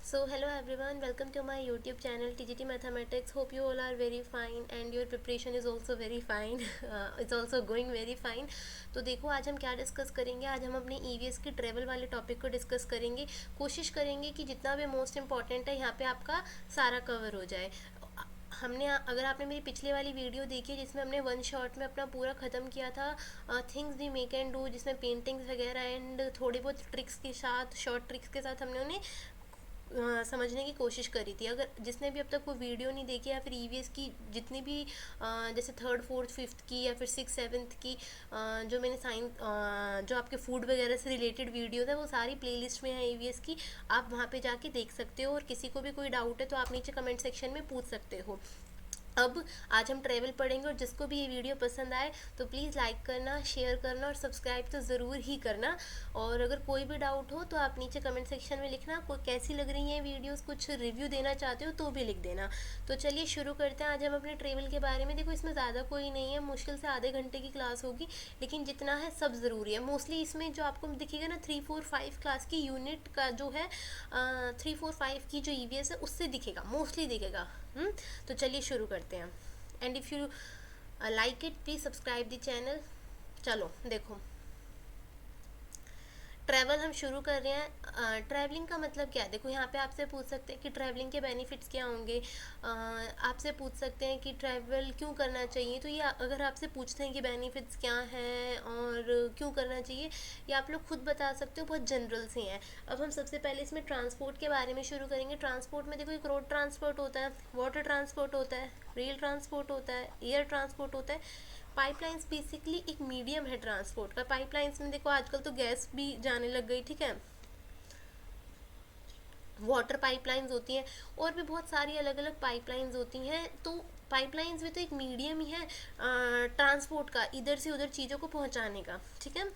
So hello everyone, welcome to my YouTube channel TGT Mathematics. Hope you all are very fine and your preparation is also very fine. It's also going very fine. तो देखो आज हम क्या discuss करेंगे। आज हम अपने EVS की ट्रेवल वाले टॉपिक को डिस्कस करेंगे। कोशिश करेंगे कि जितना भी मोस्ट इम्पॉर्टेंट है यहाँ पे आपका सारा कवर हो जाए। हमने अगर आपने मेरी पिछले वाली वीडियो देखी है जिसमें हमने वन शॉट में अपना पूरा ख़त्म किया था things we make and do, जिसमें पेंटिंग्स वगैरह एंड थोड़ी बहुत ट्रिक्स के साथ शॉर्ट ट्रिक्स के साथ हमने उन्हें समझने की कोशिश करी थी। अगर जिसने भी अब तक वो वीडियो नहीं देखी या फिर ईवीएस की जितनी भी जैसे थर्ड फोर्थ फिफ्थ की या फिर सिक्स सेवन्थ की जो मैंने जो आपके फूड वगैरह से रिलेटेड वीडियोस है वो सारी प्लेलिस्ट में है ईवीएस की, आप वहाँ पे जाके देख सकते हो। और किसी को भी कोई डाउट है तो आप नीचे कमेंट सेक्शन में पूछ सकते हो। अब आज हम ट्रैवल पढ़ेंगे और जिसको भी ये वीडियो पसंद आए तो प्लीज़ लाइक करना, शेयर करना और सब्सक्राइब तो ज़रूर ही करना। और अगर कोई भी डाउट हो तो आप नीचे कमेंट सेक्शन में लिखना, कोई कैसी लग रही हैं वीडियोस, कुछ रिव्यू देना चाहते हो तो भी लिख देना। तो चलिए शुरू करते हैं आज हम अपने ट्रैवल के बारे में। देखो इसमें ज़्यादा कोई नहीं है, मुश्किल से आधे घंटे की क्लास होगी, लेकिन जितना है सब ज़रूरी है। मोस्टली इसमें जो आपको दिखेगा ना 3 4 5 क्लास की यूनिट का जो है 3 4 5 की जो ईवीएस है उससे दिखेगा, मोस्टली दिखेगा। तो चलिए शुरू करते हैं। And if you like it please subscribe the channel. चलो देखो, ट्रैवल हम शुरू कर रहे हैं। ट्रैवलिंग का मतलब क्या है? देखो यहाँ पे आपसे पूछ सकते हैं कि ट्रैवलिंग के बेनिफिट्स क्या होंगे। आपसे पूछ सकते हैं कि ट्रैवल क्यों करना चाहिए। तो ये अगर आपसे पूछते हैं कि बेनिफिट्स क्या हैं और क्यों करना चाहिए, ये आप लोग खुद बता सकते हो, बहुत जनरल से हैं। अब हम सबसे पहले इसमें ट्रांसपोर्ट के बारे में शुरू करेंगे। ट्रांसपोर्ट में देखो एक रोड ट्रांसपोर्ट होता है, वाटर ट्रांसपोर्ट होता है, रेल ट्रांसपोर्ट होता है, एयर ट्रांसपोर्ट होता है। पाइपलाइंस बेसिकली एक मीडियम है ट्रांसपोर्ट का। पाइपलाइंस में देखो आजकल तो गैस भी जाने लग गई, ठीक है, वाटर पाइपलाइंस होती हैं और भी बहुत सारी अलग अलग पाइपलाइंस होती हैं। तो पाइपलाइंस भी तो एक मीडियम ही है ट्रांसपोर्ट का, इधर से उधर चीज़ों को पहुंचाने का, ठीक है।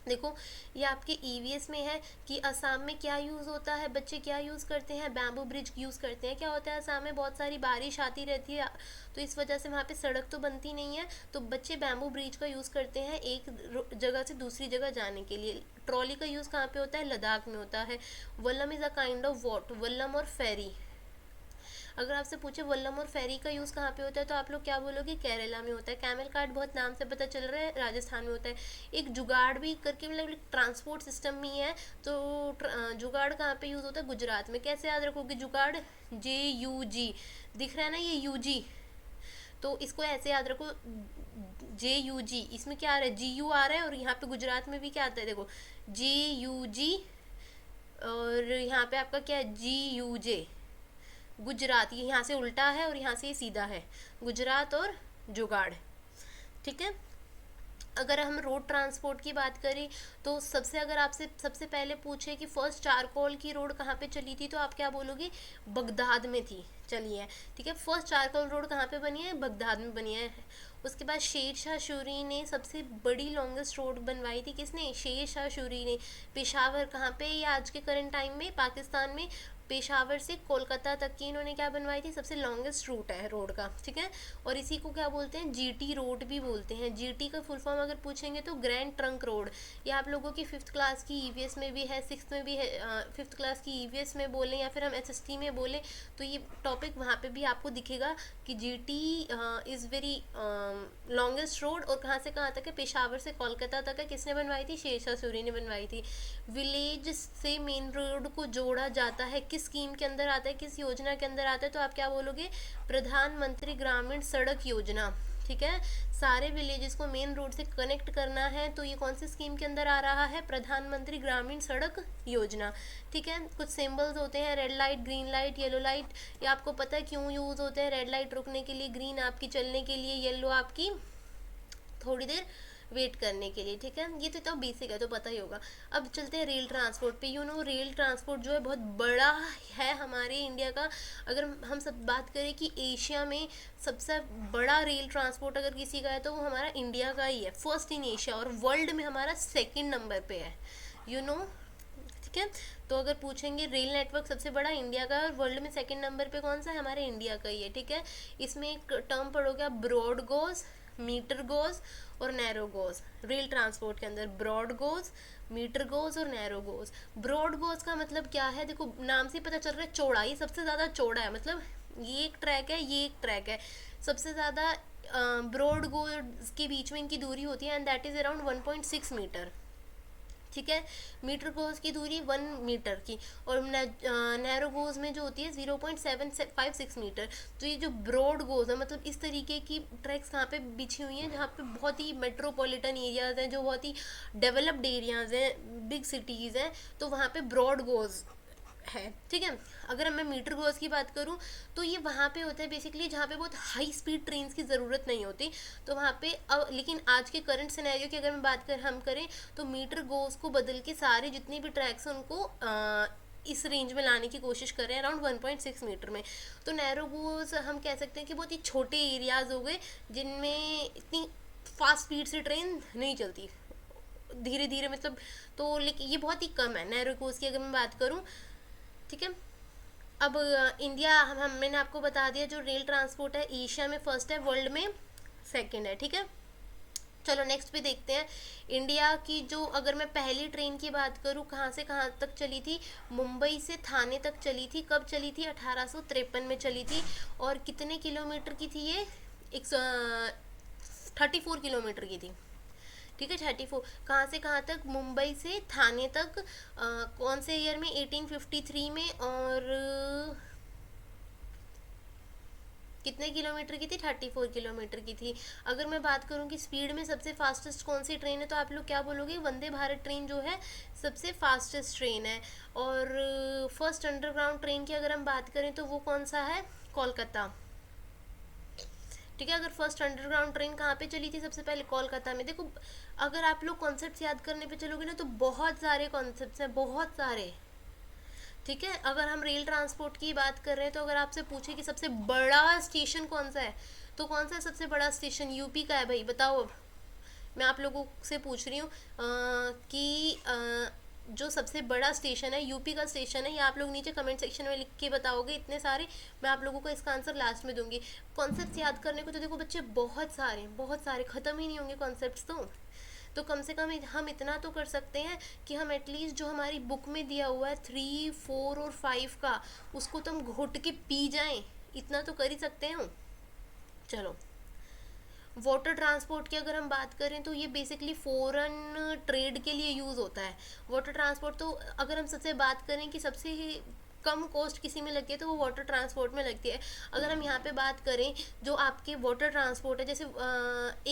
देखो ये आपके ईवीएस में है कि असम में क्या यूज़ होता है, बच्चे क्या यूज़ करते हैं, बैम्बू ब्रिज यूज़ करते हैं। क्या होता है असम में बहुत सारी बारिश आती रहती है तो इस वजह से वहाँ पे सड़क तो बनती नहीं है, तो बच्चे बैम्बू ब्रिज का यूज़ करते हैं एक जगह से दूसरी जगह जाने के लिए। ट्रॉली का यूज़ कहाँ पे होता है? लद्दाख में होता है। Vallabh is a kind of what, Vallabh और फेरी। अगर आपसे पूछे वल्लम और फेरी का यूज़ कहाँ पे होता है तो आप लोग क्या बोलोगे? केरला में होता है। कैमल कार्ट बहुत नाम से पता चल रहा है राजस्थान में होता है। एक जुगाड़ भी करके मतलब ट्रांसपोर्ट सिस्टम भी है, तो जुगाड़ कहाँ पे यूज़ होता है? गुजरात में। कैसे याद रखोगे जुगाड़? JUG, दिख रहा है ना ये UG, तो इसको ऐसे याद रखो JUG। इसमें क्या आ रहा है? GU आ रहा है और यहाँ पे गुजरात में भी क्या आता है देखो JUG, और यहाँ पे आपका क्या है? GUJ। गुजरात ये यहाँ से उल्टा है और यहाँ से ये सीधा है, गुजरात और जुगाड़, ठीक है। अगर हम रोड ट्रांसपोर्ट की बात करें तो सबसे अगर आपसे सबसे पहले पूछे कि फर्स्ट चारकोल की रोड कहाँ पे चली थी तो आप क्या बोलोगे? बगदाद में थी, चली है, ठीक है। फर्स्ट चारकोल रोड कहाँ पे बनी है? बगदाद में बनी है। उसके बाद शेर शाह सूरी ने सबसे बड़ी लॉन्गेस्ट रोड बनवाई थी। किसने? शेर शाह सूरी ने। पेशावर कहाँ पे? ये आज के करंट टाइम में पाकिस्तान में पेशावर से कोलकाता तक की इन्होंने क्या बनवाई थी? सबसे लॉन्गेस्ट रूट है रोड का, ठीक है। और इसी को क्या बोलते हैं? GT रोड भी बोलते हैं। GT का फुल फॉर्म अगर पूछेंगे तो ग्रैंड ट्रंक रोड। ये आप लोगों की फिफ्थ क्लास की ईवीएस में भी है, सिक्स में भी है। फिफ्थ क्लास की ईवीएस में बोलें या फिर हम SST में बोलें तो ये टॉपिक वहाँ पे भी आपको दिखेगा कि GT is very longest road. और कहाँ से कहाँ तक है? पेशावर से कोलकाता तक है। किसने बनवाई थी? शेर शाह सूरी ने बनवाई थी। विलेज से मेन रोड को जोड़ा जाता है, किस स्कीम के अंदर आता है, किस योजना के अंदर आता है? तो आप क्या बोलोगे? प्रधानमंत्री ग्रामीण सड़क योजना, ठीक है। सारे विलेजेस को मेन रोड से कनेक्ट करना है तो ये कौन सी स्कीम के अंदर आ रहा है? प्रधानमंत्री ग्रामीण सड़क योजना, ठीक है। कुछ सिंबल्स होते हैं, red light, green light, yellow light. ये आपको पता है क्यों यूज़ होते हैं? रेड लाइट रुकने के लिए, ग्रीन आपकी चलने के लिए, येलो आपकी थोड़ी देर वेट करने के लिए, ठीक है। ये तो इतना बेसिक है तो पता ही होगा। अब चलते हैं रेल ट्रांसपोर्ट पे। रेल ट्रांसपोर्ट जो है बहुत बड़ा है हमारे इंडिया का। अगर हम सब बात करें कि एशिया में सबसे बड़ा रेल ट्रांसपोर्ट अगर किसी का है तो वो हमारा इंडिया का ही है, फर्स्ट इन एशिया, और वर्ल्ड में हमारा सेकेंड नंबर पे है, यू नो, ठीक है। तो अगर पूछेंगे रेल नेटवर्क सबसे बड़ा इंडिया का है और वर्ल्ड में सेकंड नंबर पे कौन सा है? हमारे इंडिया का ही है, ठीक है। इसमें एक टर्म पढ़ोगे आप, ब्रॉड गोज, मीटर गोज और नैरो गोज। रेल ट्रांसपोर्ट के अंदर ब्रॉड गोज, मीटर गोज और नैरो गोज। ब्रॉड गोज का मतलब क्या है, देखो नाम से पता चल रहा है चौड़ा, ये सबसे ज़्यादा चौड़ा है, मतलब ये एक ट्रैक है, ये एक ट्रैक है, सबसे ज़्यादा ब्रॉड गोज के बीच में इनकी दूरी होती है and that is around 1.6 metre. ठीक है, मीटर गोज की दूरी 1 मीटर की, और नैरो गोज में जो होती है 0.756 मीटर। तो ये जो ब्रॉड गोज है, मतलब इस तरीके की ट्रैक्स कहाँ पे बिछी हुई हैं, जहाँ पे बहुत ही मेट्रोपॉलिटन एरियाज़ हैं, जो बहुत ही डेवलप्ड एरियाज़ हैं, बिग सिटीज़ हैं, तो वहाँ पे ब्रॉड गोज है। ठीक है, अगर मैं मीटर गोज की बात करूँ तो ये वहाँ पे होता है बेसिकली जहाँ पे बहुत हाई स्पीड ट्रेन की ज़रूरत नहीं होती, तो वहाँ पे अब लेकिन आज के करंट सिनेरियो की अगर मैं बात हम करें तो मीटर गोज को बदल के सारे जितने भी ट्रैक्स हैं उनको इस रेंज में लाने की कोशिश कर रहे हैं अराउंड 1.6 मीटर में। तो नैरो गोज हम कह सकते हैं कि बहुत ही छोटे एरियाज हो गए जिनमें इतनी फास्ट स्पीड से ट्रेन नहीं चलती, धीरे धीरे मतलब, तो लेकिन ये बहुत ही कम है नैरो गोज की अगर मैं बात करूँ। ठीक है, अब इंडिया मैंने आपको बता दिया जो रेल ट्रांसपोर्ट है एशिया में फर्स्ट है, वर्ल्ड में सेकंड है। ठीक है, चलो नेक्स्ट पे देखते हैं। इंडिया की जो अगर मैं पहली ट्रेन की बात करूँ कहाँ से कहाँ तक चली थी, मुंबई से थाने तक चली थी। कब चली थी, 1853 में चली थी। और कितने किलोमीटर की थी ये, 34 किलोमीटर की थी। ठीक है, 34। कहाँ से कहाँ तक, मुंबई से थाने तक। कौन से ईयर में, 1853 में। और कितने किलोमीटर की थी, 34 किलोमीटर की थी। अगर मैं बात करूँ कि स्पीड में सबसे फास्टेस्ट कौन सी ट्रेन है, तो आप लोग क्या बोलोगे, वंदे भारत ट्रेन जो है सबसे फास्टेस्ट ट्रेन है। और फर्स्ट अंडरग्राउंड ट्रेन की अगर हम बात करें तो वो कौन सा है, कोलकाता। ठीक है, अगर फर्स्ट अंडरग्राउंड ट्रेन कहाँ पे चली थी सबसे पहले, कोलकाता में। देखो अगर आप लोग कॉन्सेप्ट याद करने पे चलोगे ना तो बहुत सारे कॉन्सेप्ट्स हैं, बहुत सारे। ठीक है, अगर हम रेल ट्रांसपोर्ट की बात कर रहे हैं तो अगर आपसे पूछे कि सबसे बड़ा स्टेशन कौन सा है, तो कौन सा है सबसे बड़ा स्टेशन, यूपी का है भाई, बताओ। अब मैं आप लोगों से पूछ रही हूँ कि जो सबसे बड़ा स्टेशन है यूपी का स्टेशन है, या आप लोग नीचे कमेंट सेक्शन में लिख के बताओगे इतने सारे, मैं आप लोगों को इसका आंसर लास्ट में दूंगी। कॉन्सेप्ट्स याद करने को तो देखो बच्चे बहुत सारे बहुत सारे, ख़त्म ही नहीं होंगे कॉन्सेप्ट्स तो कम से कम हम इतना तो कर सकते हैं कि हम एटलीस्ट जो हमारी बुक में दिया हुआ है 3, 4 और 5 का, उसको तो हम घोट के पी जाएं, इतना तो कर ही सकते हैं हम। चलो, वाटर ट्रांसपोर्ट की अगर हम बात करें तो ये बेसिकली फॉरेन ट्रेड के लिए यूज़ होता है वाटर ट्रांसपोर्ट। तो अगर हम सबसे बात करें कि सबसे कम कॉस्ट किसी में लगती है तो वो वाटर ट्रांसपोर्ट में लगती है। अगर हम यहाँ पे बात करें जो आपके वाटर ट्रांसपोर्ट है, जैसे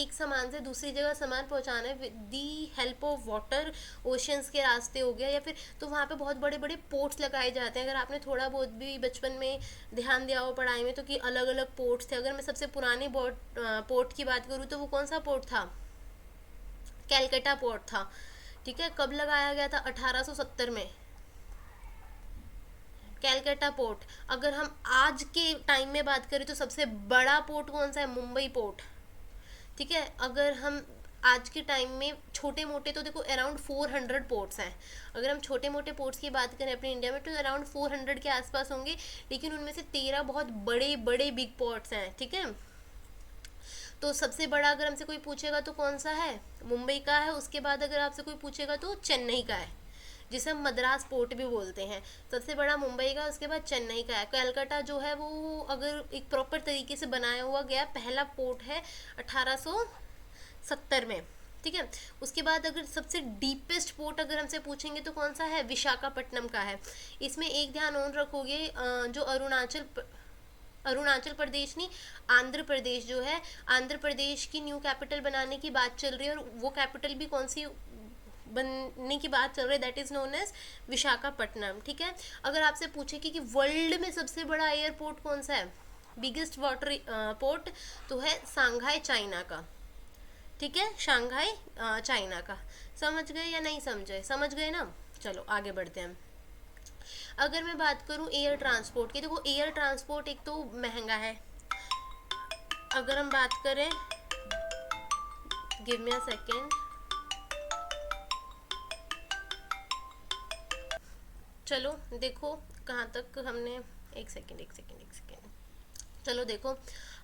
एक सामान से दूसरी जगह सामान पहुँचाना है with the help of water, oceans के रास्ते हो गया या फिर, तो वहाँ पे बहुत बड़े बड़े पोर्ट्स लगाए जाते हैं। अगर आपने थोड़ा बहुत भी बचपन में ध्यान दिया हो पढ़ाई में तो कि अलग अलग पोर्ट्स थे। अगर मैं सबसे पुराने पोर्ट की बात करूँ तो वो कौन सा पोर्ट था, कैलकटा पोर्ट था। ठीक है, कब लगाया गया था, 1870 में, कैलकाटा पोर्ट। अगर हम आज के टाइम में बात करें तो सबसे बड़ा पोर्ट कौन सा है, मुंबई पोर्ट। ठीक है, अगर हम आज के टाइम में छोटे मोटे तो देखो अराउंड 400 पोर्ट्स हैं। अगर हम छोटे मोटे पोर्ट्स की बात करें अपने इंडिया में तो अराउंड 400 के आसपास होंगे, लेकिन उनमें से 13 बहुत बड़े बड़े बिग पोर्ट्स हैं। ठीक है, तो सबसे बड़ा अगर हमसे कोई पूछेगा तो कौन सा है, मुंबई का है। उसके बाद अगर आपसे कोई पूछेगा तो चेन्नई का है, जिसे हम मद्रास पोर्ट भी बोलते हैं। सबसे बड़ा मुंबई का, उसके बाद चेन्नई का है। कलकत्ता जो है वो अगर एक प्रॉपर तरीके से बनाया हुआ गया पहला पोर्ट है 1870 में। ठीक है, उसके बाद अगर सबसे डीपेस्ट पोर्ट अगर हमसे पूछेंगे तो कौन सा है, विशाखापट्टनम का है। इसमें एक ध्यान और रखोगे, जो अरुणाचल प्रदेश नहीं, आंध्र प्रदेश जो है, आंध्र प्रदेश की न्यू कैपिटल बनाने की बात चल रही है, और वो कैपिटल भी कौन सी बनने की बात चल रही है, that is known as Visakhapatnam. ठीक है, अगर आपसे पूछे कि वर्ल्ड में सबसे बड़ा एयरपोर्ट कौन सा है, बिगेस्ट वाटर पोर्ट, तो है सांघाई चाइना का। ठीक है, शंघाई चाइना का। समझ गए या नहीं समझे, समझ गए ना। चलो आगे बढ़ते हैं। अगर मैं बात करूँ एयर ट्रांसपोर्ट की, देखो एयर ट्रांसपोर्ट एक तो महंगा है। अगर हम बात करें, गिव मी अ सेकेंड, चलो देखो कहाँ तक हमने, एक सेकेंड। चलो देखो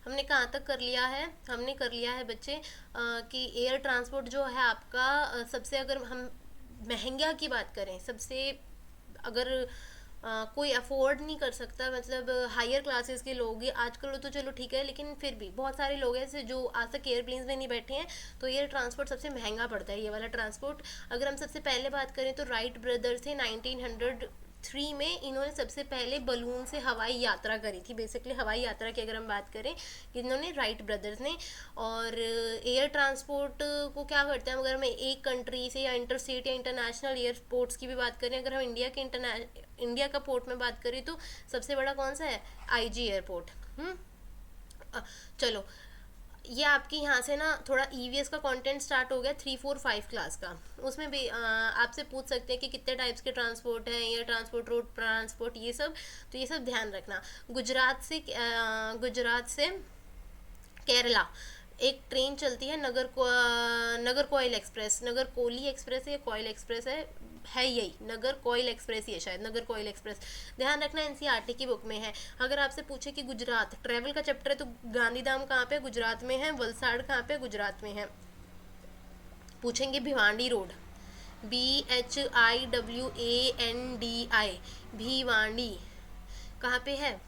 हमने कहाँ तक कर लिया है, हमने कर लिया है बच्चे कि एयर ट्रांसपोर्ट जो है आपका सबसे, अगर हम महंगा की बात करें, सबसे अगर कोई अफोर्ड नहीं कर सकता, मतलब हायर क्लासेस के लोग ही आजकल तो चलो ठीक है, लेकिन फिर भी बहुत सारे लोग हैं जो आज तक एयरप्लेन्स में नहीं बैठे हैं, तो एयर ट्रांसपोर्ट सबसे महंगा पड़ता है, ये वाला ट्रांसपोर्ट। अगर हम सबसे पहले बात करें तो राइट ब्रदर्स थे 1903 में, इन्होंने सबसे पहले बलून से हवाई यात्रा करी थी, बेसिकली हवाई यात्रा की अगर हम बात करें, इन्होंने राइट ब्रदर्स ने। और एयर ट्रांसपोर्ट को क्या करते हैं, अगर हम एक कंट्री से या इंटर स्टेट या इंटरनेशनल एयरपोर्ट्स की भी बात करें, अगर हम इंडिया का पोर्ट में बात करें तो सबसे बड़ा कौन सा है, आईजी एयरपोर्ट। चलो, ये आपके यहाँ से ना थोड़ा ईवीएस का कंटेंट स्टार्ट हो गया 3, 4, 5 क्लास का। उसमें भी आपसे पूछ सकते हैं कि कितने टाइप्स के ट्रांसपोर्ट हैं, एयर ट्रांसपोर्ट, रोड ट्रांसपोर्ट, ये सब, तो ये सब ध्यान रखना। गुजरात से केरला एक ट्रेन चलती है, नगर कोयल एक्सप्रेस, नगर कोली एक्सप्रेस है या कोयल एक्सप्रेस है यही, नगर कोयल एक्सप्रेस ही है शायद, नगर कोयल एक्सप्रेस, ध्यान रखना, एनसीईआरटी की बुक में है। अगर आपसे पूछे कि गुजरात ट्रैवल का चैप्टर है तो गांधीधाम कहाँ पे, गुजरात में है, वलसाड़ कहाँ पे, गुजरात में है। पूछेंगे भिवांडी रोड, BHIWANDI, भिवांडी कहाँ पे है,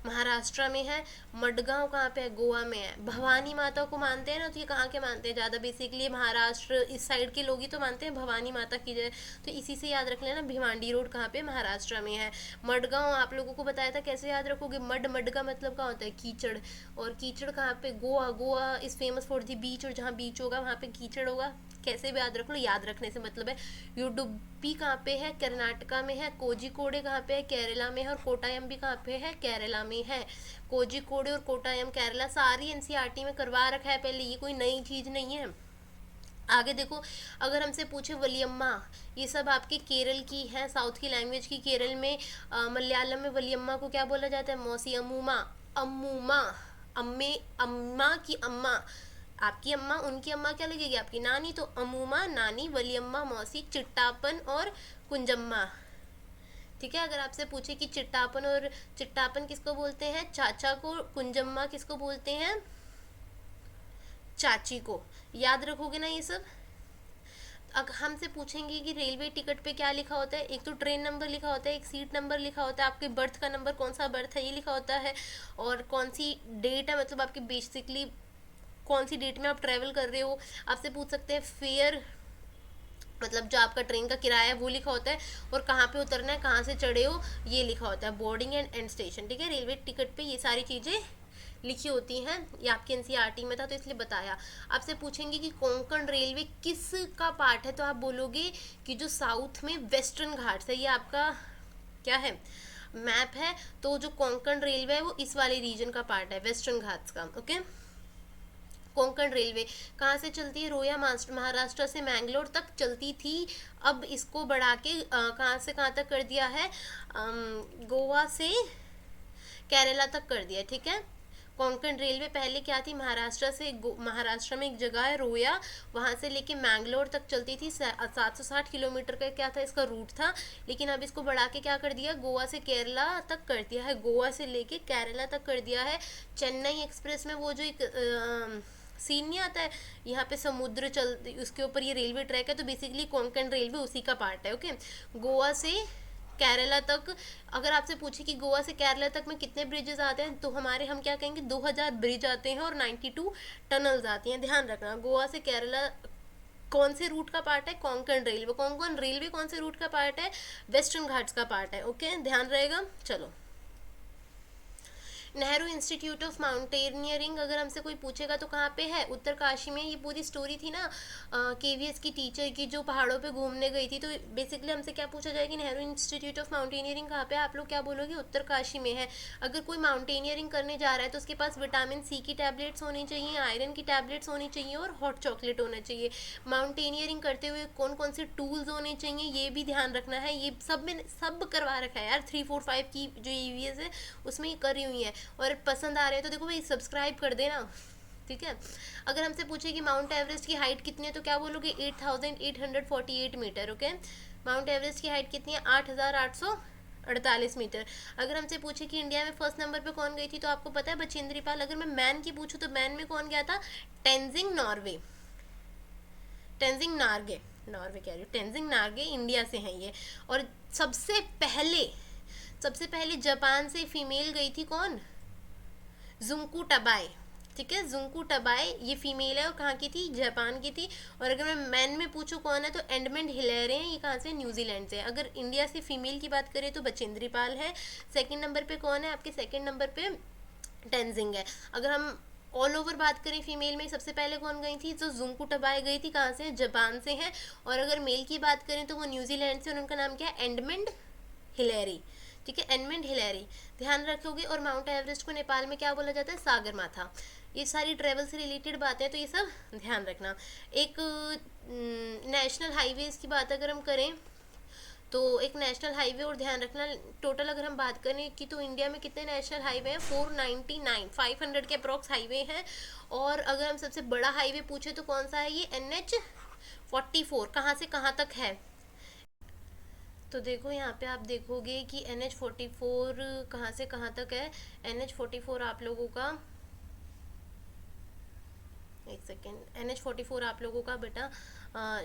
महाराष्ट्र में है। मडगांव कहाँ पे है, गोवा में है। भवानी माता को मानते हैं ना, तो ये कहाँ के मानते हैं ज़्यादा, बेसिकली महाराष्ट्र इस साइड के लोग ही तो मानते हैं भवानी माता की जय, तो इसी से याद रख लेना भिवांडी रोड कहाँ पे, महाराष्ट्र में है। मडगांव आप लोगों को बताया था, कैसे याद रखोगे, मड का मतलब क्या होता है, कीचड़, और कीचड़ कहाँ पे, Goa is famous for the beach, और जहाँ बीच होगा वहाँ पे कीचड़ होगा, कैसे भी याद रख लो, याद रखने से मतलब है। युडुप्पी कहाँ पे है, कर्नाटका में है। कोझिकोडे कहाँ पे है, केरला में है। और कोटायम भी कहाँ पे है, केरला में है। कोझिकोडे और कोटायम केरला, सारी एनसीईआरटी में करवा रखा है पहले, ये कोई नई चीज़ नहीं है। आगे देखो, अगर हमसे पूछे वलियम्मा, ये सब आपके केरल की है, साउथ की लैंग्वेज की। केरल में मलयालम में वलियम्मा को क्या बोला जाता है, मौसी, अमूमा, अम्मूमा, अम्मे, अम्मा की अम्मा, आपकी अम्मा, उनकी अम्मा क्या लगेगी, आपकी नानी, तो अमूमा नानी, वलियम्मा मौसी, चिट्टापन और कुंजम्मा। ठीक है, अगर आपसे पूछे कि चिट्टापन किसको बोलते हैं, चाचा को, कुंजम्मा किसको बोलते हैं, चाची को, याद रखोगे ना ये सब। अगर हमसे पूछेंगे कि रेलवे टिकट पे क्या लिखा होता है, एक तो ट्रेन नंबर लिखा होता है, एक सीट नंबर लिखा होता है, आपके बर्थ का नंबर, कौन सा बर्थ है ये लिखा होता है, और कौन सी डेट है, मतलब आपकी बेसिकली कौन सी डेट में आप ट्रैवल कर रहे हो। आपसे पूछ सकते हैं फेयर, मतलब जो आपका ट्रेन का किराया है वो लिखा होता है, और कहाँ पे उतरना है, कहाँ से चढ़े हो, ये लिखा होता है, बोर्डिंग एंड एंड स्टेशन। ठीक है, रेलवे टिकट पे ये सारी चीज़ें लिखी होती हैं, ये आपके एनसीईआरटी में था तो इसलिए बताया। आपसे पूछेंगे कि कोंकण रेलवे किस का पार्ट है, तो आप बोलोगे कि जो साउथ में वेस्टर्न घाट्स है, ये आपका क्या है, मैप है, तो जो कोंकण रेलवे है वो इस वाले रीजन का पार्ट है, वेस्टर्न घाट्स का। ओके, कोंकण रेलवे कहाँ से चलती है, रोया महाराष्ट्र से मैंगलोर तक चलती थी, अब इसको बढ़ा के कहाँ से कहाँ तक कर दिया है, गोवा से केरला तक कर दिया। ठीक है, कोंकण रेलवे पहले क्या थी, महाराष्ट्र में एक जगह है रोया, वहाँ से लेके मैंगलोर तक चलती थी, 760 किलोमीटर का क्या था इसका रूट था, लेकिन अब इसको बढ़ा के क्या कर दिया, गोवा से केरला तक कर दिया है, गोवा से लेके केरला तक कर दिया है। चेन्नई एक्सप्रेस में वो जो एक सीन नहीं आता है, यहाँ पे समुद्र चल, उसके ऊपर ये रेलवे ट्रैक है, तो बेसिकली कोंकण रेलवे उसी का पार्ट है। ओके, गोवा से केरला तक, अगर आपसे पूछे कि गोवा से केरला तक में कितने ब्रिजेस आते हैं, तो हम क्या कहेंगे, 2000 ब्रिज आते हैं और 92 टनल्स आती हैं। ध्यान रखना, गोवा से केरला कौन से रूट का पार्ट है, कोंकण रेलवे। कोंकण रेलवे कौन से रूट का पार्ट है, वेस्टर्न घाट्स का पार्ट है। ओके, ध्यान रहेगा। चलो, नेहरू इंस्टीट्यूट ऑफ माउंटेनियरिंग अगर हमसे कोई पूछेगा तो कहाँ पे है, उत्तरकाशी में। ये पूरी स्टोरी थी ना केवीएस की टीचर की, जो पहाड़ों पे घूमने गई थी, तो बेसिकली हमसे क्या पूछा जाएगा, नेहरू इंस्टीट्यूट ऑफ माउंटेनियरिंग कहाँ पे है, आप लोग क्या बोलोगे, उत्तरकाशी में है। अगर कोई माउंटेनियरिंग करने जा रहा है तो उसके पास विटामिन सी की टैबलेट्स होनी चाहिए, आयरन की टैबलेट्स होनी चाहिए और हॉट चॉकलेट होना चाहिए। माउंटेनियरिंग करते हुए कौन कौन से टूल्स होने चाहिए ये भी ध्यान रखना है। ये सब में सब करवा रखा है यार, 3, 4, 5 की जो ईवीएस है उसमें ये करी हुई है। और पसंद आ रहे हैं तो देखो भाई सब्सक्राइब कर देना, ठीक है। अगर हमसे पूछे कि माउंट एवरेस्ट की हाइट कितनी है तो क्या बोलोगे, 8848 मीटर। ओके, माउंट एवरेस्ट की हाइट कितनी है, 8848 मीटर। अगर हमसे पूछे कि इंडिया में फर्स्ट नंबर पे कौन गई थी तो आपको पता है, बचेंद्री पाल। अगर मैं मैन की पूछूं तो मैन में कौन गया था, टेंजिंग नॉर्गे, टेंजिंग नार्गे, नॉर्वे कह रही हूँ, टेंजिंग नार्गे इंडिया से हैं ये। और सबसे पहले जापान से फीमेल गई थी कौन, जुंकू टबाई। ठीक है, जुंकू टबाई ये फीमेल है और कहाँ की थी, जापान की थी। और अगर मैं मैन में पूछूं कौन है तो एडमंड हिलेरे हैं, ये कहाँ से, न्यूजीलैंड से। अगर इंडिया से फीमेल की बात करें तो बचेंद्री पाल है। सेकंड नंबर पे कौन है आपके, सेकंड नंबर पे टेंजिंग है। अगर हम ऑल ओवर बात करें फीमेल में सबसे पहले कौन गई थी, तो जुंकू टबाई गई थी, कहाँ से, जापान से है। और अगर मेल की बात करें तो वो न्यूजीलैंड से, और उनका नाम क्या है, एडमंड हिलेरी। ठीक है, एडमंड हिलेरी, ध्यान रखोगे। और माउंट एवरेस्ट को नेपाल में क्या बोला जाता है, सागरमाथा। ये सारी ट्रेवल से रिलेटेड बातें हैं तो ये सब ध्यान रखना। एक नेशनल हाईवेज की बात अगर हम करें तो एक नेशनल हाईवे और ध्यान रखना, टोटल अगर हम बात करें कि तो इंडिया में कितने नेशनल हाईवे हैं, 499, 500 के अप्रॉक्स हाईवे हैं। और अगर हम सबसे बड़ा हाईवे पूछे तो कौन सा है, ये NH44 कहाँ से कहाँ तक है। तो देखो यहाँ पे आप देखोगे कि NH44 कहाँ से कहाँ तक है। NH44 आप लोगों का, एक सेकेंड, NH44 आप लोगों का बेटा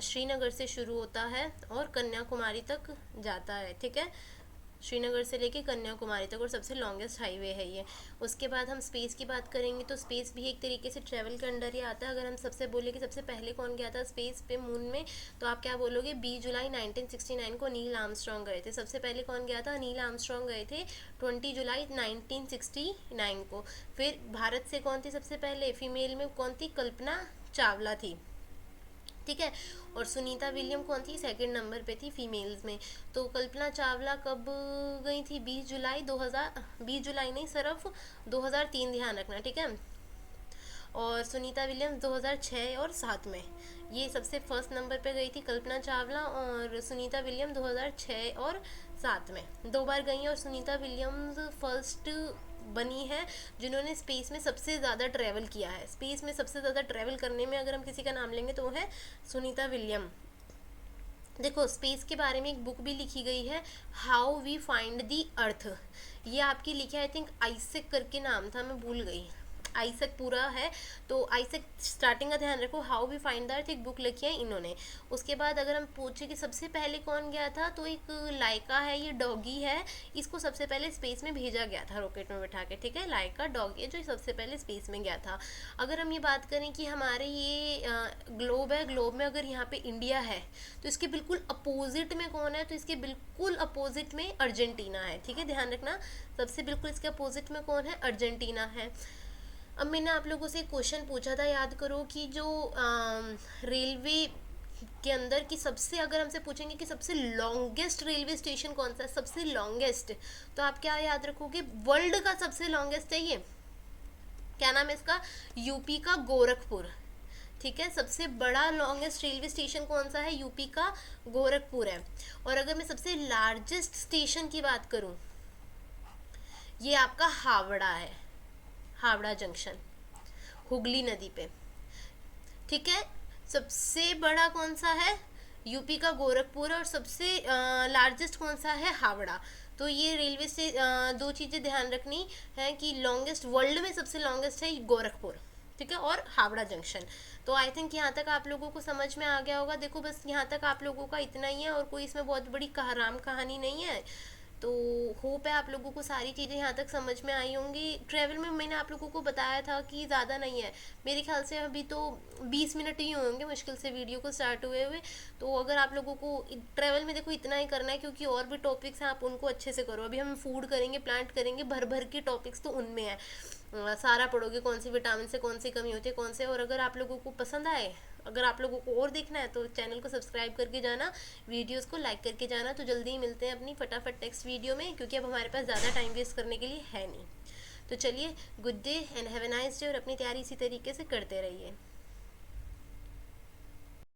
श्रीनगर से शुरू होता है और कन्याकुमारी तक जाता है। ठीक है, श्रीनगर से लेके कन्याकुमारी तक, और सबसे लॉन्गेस्ट हाईवे है ये। उसके बाद हम स्पेस की बात करेंगे तो स्पेस भी एक तरीके से ट्रैवल के अंडर ही आता है। अगर हम सबसे बोले कि सबसे पहले कौन गया था स्पेस पे, मून में, तो आप क्या बोलोगे, 20 जुलाई 1969 को नील आर्मस्ट्रॉन्ग गए थे। सबसे पहले कौन गया था, नील आर्मस्ट्रॉन्ग गए थे 20 जुलाई 1969 को। फिर भारत से कौन थी सबसे पहले फीमेल में, कौन थी, कल्पना चावला थी। ठीक है, और सुनीता विलियम कौन थी, सेकंड नंबर पे थी फीमेल्स में। तो कल्पना चावला कब गई थी, 20 जुलाई 2000, 20 जुलाई नहीं सिर्फ 2003, ध्यान रखना। ठीक है, और सुनीता विलियम्स 2006 और 7 में। ये सबसे फर्स्ट नंबर पे गई थी कल्पना चावला, और सुनीता विलियम 2006 और 7 में 2 बार गई। और सुनीता विलियम्स फर्स्ट बनी है जिन्होंने स्पेस में सबसे ज़्यादा ट्रैवल किया है। स्पेस में सबसे ज़्यादा ट्रैवल करने में अगर हम किसी का नाम लेंगे तो वो है सुनीता विलियम। देखो स्पेस के बारे में एक बुक भी लिखी गई है, हाउ वी फाइंड दी अर्थ। ये आपकी लिखी है, आई थिंक आइसेक करके नाम था, मैं भूल गई, आइसेक पूरा है। तो आइसेक स्टार्टिंग का ध्यान रखो, how we find the earth एक बुक लिखी है इन्होंने। उसके बाद अगर हम पूछे कि सबसे पहले कौन गया था, तो एक लाइका है, ये डॉगी है, इसको सबसे पहले स्पेस में भेजा गया था रॉकेट में बैठा के। ठीक है, लाइका डॉगी है जो सबसे पहले स्पेस में गया था। अगर हम ये बात करें कि हमारे ये ग्लोब है, ग्लोब में अगर यहाँ पे इंडिया है तो इसके बिल्कुल अपोजिट में कौन है, तो इसके बिल्कुल अपोजिट में अर्जेंटीना है। ठीक है, ध्यान रखना, सबसे बिल्कुल इसके अपोजिट में कौन है, अर्जेंटीना है। अब मैंने आप लोगों से एक क्वेश्चन पूछा था, याद करो, कि जो रेलवे के अंदर की सबसे, अगर हमसे पूछेंगे कि सबसे लॉन्गेस्ट रेलवे स्टेशन कौन सा है, सबसे लॉन्गेस्ट, तो आप क्या याद रखोगे, वर्ल्ड का सबसे लॉन्गेस्ट है ये, क्या नाम है इसका, यूपी का गोरखपुर। ठीक है, सबसे बड़ा लॉन्गेस्ट रेलवे स्टेशन कौन सा है, यूपी का गोरखपुर है। और अगर मैं सबसे लार्जेस्ट स्टेशन की बात करूं, ये आपका हावड़ा है, हावड़ा जंक्शन, हुगली नदी पे। ठीक है, सबसे बड़ा कौन सा है, यूपी का गोरखपुर, और सबसे लार्जेस्ट कौन सा है, हावड़ा। तो ये रेलवे से 2 चीज़ें ध्यान रखनी है कि लॉन्गेस्ट, वर्ल्ड में सबसे लॉन्गेस्ट है गोरखपुर, ठीक है, और हावड़ा जंक्शन। तो आई थिंक यहाँ तक आप लोगों को समझ में आ गया होगा। देखो बस यहाँ तक आप लोगों का इतना ही है, और कोई इसमें बहुत बड़ी राम कहानी नहीं है। तो होप है आप लोगों को सारी चीज़ें यहाँ तक समझ में आई होंगी। ट्रैवल में मैंने आप लोगों को बताया था कि ज़्यादा नहीं है, मेरे ख्याल से अभी तो 20 मिनट ही होंगे मुश्किल से वीडियो को स्टार्ट हुए हुए। तो अगर आप लोगों को ट्रैवल में देखो इतना ही करना है, क्योंकि और भी टॉपिक्स हैं, आप उनको अच्छे से करो। अभी हम फूड करेंगे, प्लांट करेंगे, भर भर के टॉपिक्स तो उनमें है, सारा पढ़ोगे, कौन सी विटामिन से कौन सी कमी होती है, कौन से। और अगर आप लोगों को पसंद आए, अगर आप लोगों को और देखना है तो चैनल को सब्सक्राइब करके जाना, वीडियोस को लाइक करके जाना। तो जल्दी ही मिलते हैं अपनी फटाफट नेक्स्ट वीडियो में, क्योंकि अब हमारे पास ज़्यादा टाइम वेस्ट करने के लिए है नहीं। तो चलिए, good day and have a nice day, और अपनी तैयारी इसी तरीके से करते रहिए।